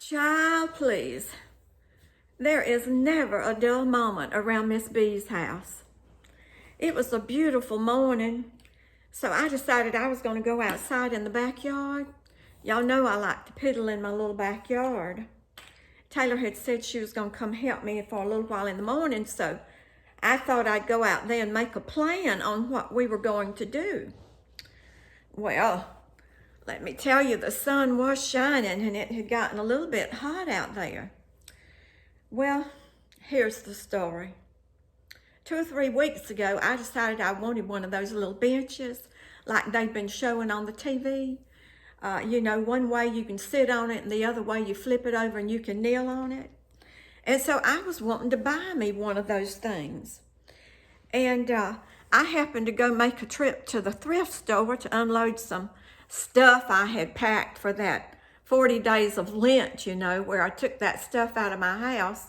Child, please. There is never a dull moment around Miss Bee's house. It was a beautiful morning, so I decided I was going to go outside in the backyard. Y'all know I like to piddle in my little backyard. Taylor had said she was going to come help me for a little while in the morning, so I thought I'd go out there and make a plan on what we were going to do. Well, let me tell you, the sun was shining and it had gotten a little bit hot out there. Well, here's the story. 2 or 3 weeks ago, I decided I wanted one of those little benches like they've been showing on the TV. One way you can sit on it and the other way you flip it over and you can kneel on it. And so I was wanting to buy me one of those things. And I happened to go make a trip to the thrift store to unload some stuff I had packed for that 40 days of Lent, where I took that stuff out of my house.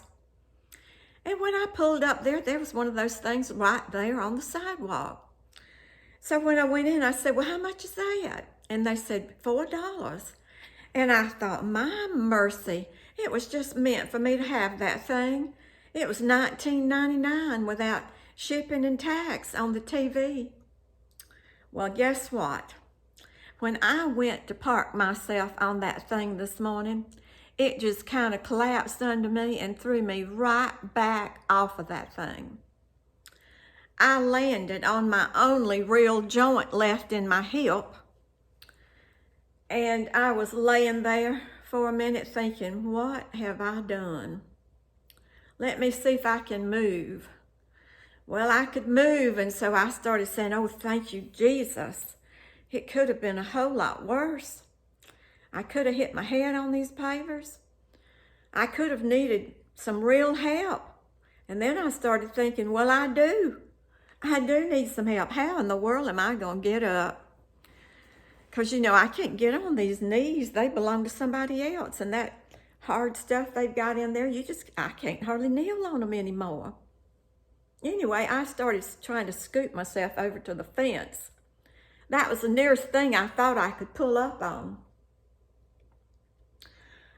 And when I pulled up there was one of those things right there on the sidewalk. So when I went in, I said, well, how much is that? And they said, $4. And I thought, my mercy, it was just meant for me to have that thing. It was $19.99 without shipping and tax on the TV. Well, guess what? When I went to park myself on that thing this morning, it just kind of collapsed under me and threw me right back off of that thing. I landed on my only real joint left in my hip, and I was laying there for a minute thinking, what have I done? Let me see if I can move. Well, I could move, and so I started saying, oh, thank you, Jesus. It could have been a whole lot worse. I could have hit my head on these pavers. I could have needed some real help. And then I started thinking, well, I do need some help. How in the world am I going to get up? Because, I can't get on these knees. They belong to somebody else. And that hard stuff they've got in there, I can't hardly kneel on them anymore. Anyway, I started trying to scoot myself over to the fence. That was the nearest thing I thought I could pull up on.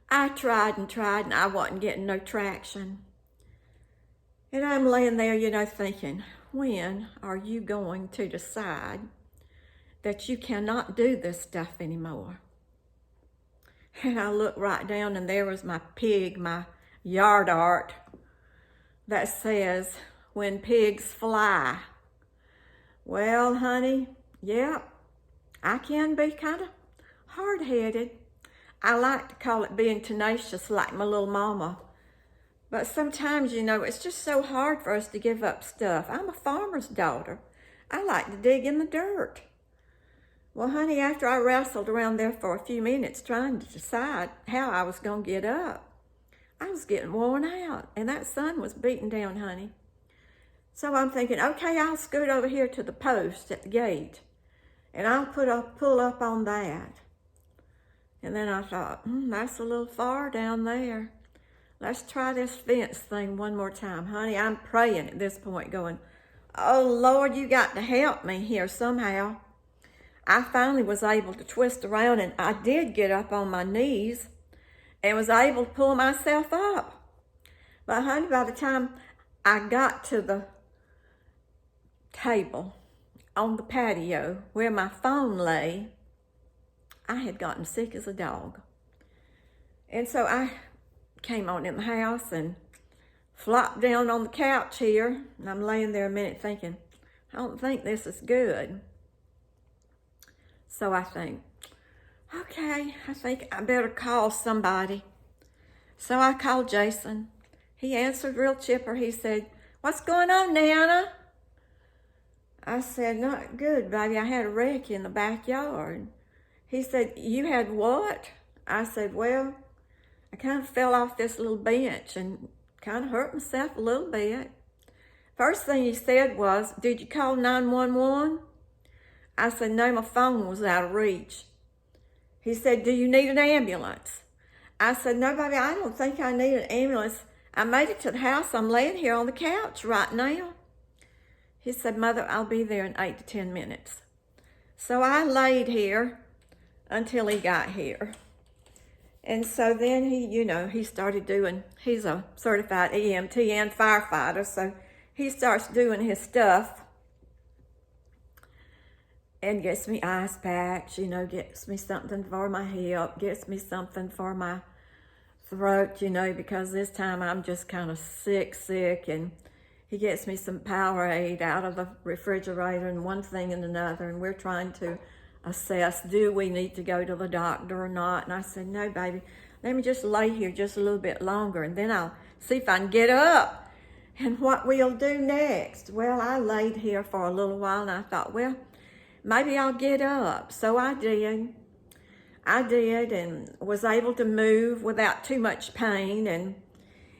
I tried and I wasn't getting no traction. And I'm laying there, thinking, when are you going to decide that you cannot do this stuff anymore? And I looked right down and there was my pig, my yard art that says, when pigs fly. Well, honey, yeah, I can be kind of hard-headed. I like to call it being tenacious like my little mama. But sometimes, it's just so hard for us to give up stuff. I'm a farmer's daughter. I like to dig in the dirt. Well, honey, after I wrestled around there for a few minutes trying to decide how I was going to get up, I was getting worn out, and that sun was beating down, honey. So I'm thinking, okay, I'll scoot over here to the post at the gate, and I'll pull up on that. And then I thought, that's a little far down there. Let's try this fence thing one more time. Honey, I'm praying at this point going, oh, Lord, you got to help me here somehow. I finally was able to twist around, and I did get up on my knees and was able to pull myself up. But, honey, by the time I got to the table on the patio where my phone lay, I had gotten sick as a dog. And so I came on in the house and flopped down on the couch here. And I'm laying there a minute thinking, I don't think this is good. So I think, okay, I think I better call somebody. So I called Jason. He answered real chipper. He said, what's going on, Nana? I said, not good, baby. I had a wreck in the backyard. He said, you had what? I said, well, I kind of fell off this little bench and kind of hurt myself a little bit. First thing he said was, did you call 911? I said, no, my phone was out of reach. He said, do you need an ambulance? I said, no, baby, I don't think I need an ambulance. I made it to the house. I'm laying here on the couch right now. He said, Mother, I'll be there in 8 to 10 minutes. So I laid here until he got here. And so then he started doing, he's a certified EMT and firefighter, so he starts doing his stuff and gets me ice packs, gets me something for my hip, gets me something for my throat, because this time I'm just kind of sick, and he gets me some Powerade out of the refrigerator and one thing and another, and we're trying to assess, do we need to go to the doctor or not? And I said, no, baby, let me just lay here just a little bit longer, and then I'll see if I can get up and what we'll do next. Well, I laid here for a little while, and I thought, well, maybe I'll get up. So I did, and was able to move without too much pain. And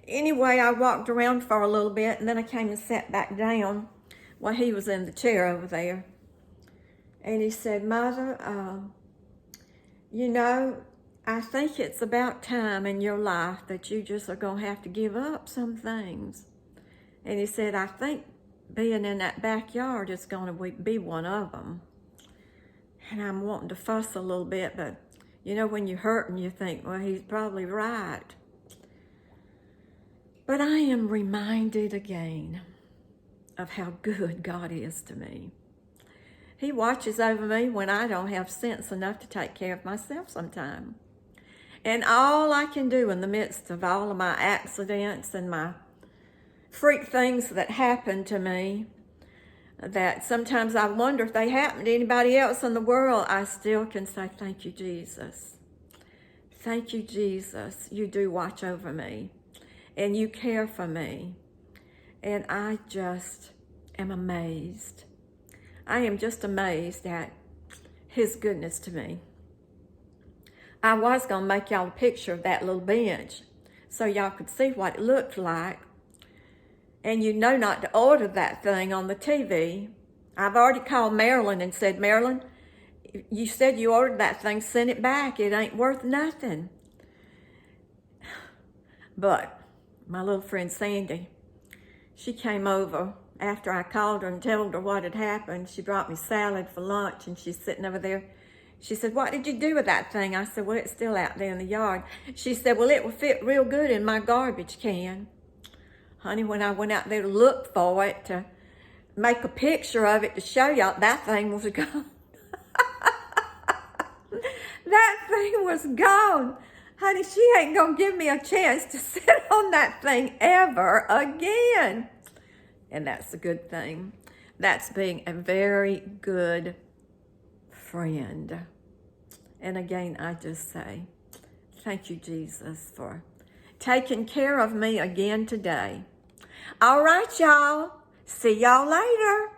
anyway, I walked around for a little bit, and then I came and sat back down while he was in the chair over there. And he said, Mother, I think it's about time in your life that you just are going to have to give up some things. And he said, I think being in that backyard is going to be one of them. And I'm wanting to fuss a little bit, but when you're hurting, you think, well, he's probably right. But I am reminded again of how good God is to me. He watches over me when I don't have sense enough to take care of myself sometimes. And all I can do in the midst of all of my accidents and my freak things that happen to me, that sometimes I wonder if they happen to anybody else in the world, I still can say, thank you, Jesus. Thank you, Jesus. You do watch over me, and you care for me. And I just am amazed. I am just amazed at his goodness to me. I was going to make y'all a picture of that little bench so y'all could see what it looked like. And not to order that thing on the TV. I've already called Marilyn and said, Marilyn, you said you ordered that thing, send it back. It ain't worth nothing. But my little friend Sandy, she came over after I called her and told her what had happened. She brought me salad for lunch, and she's sitting over there. She said, what did you do with that thing? I said, well, it's still out there in the yard. She said, well, it will fit real good in my garbage can. Honey, when I went out there to look for it, to make a picture of it to show y'all, that thing was gone. That thing was gone. Honey, she ain't gonna give me a chance to sit on that thing ever again. And that's a good thing. That's being a very good friend. And again, I just say, thank you, Jesus, for taking care of me again today. All right, y'all. See y'all later.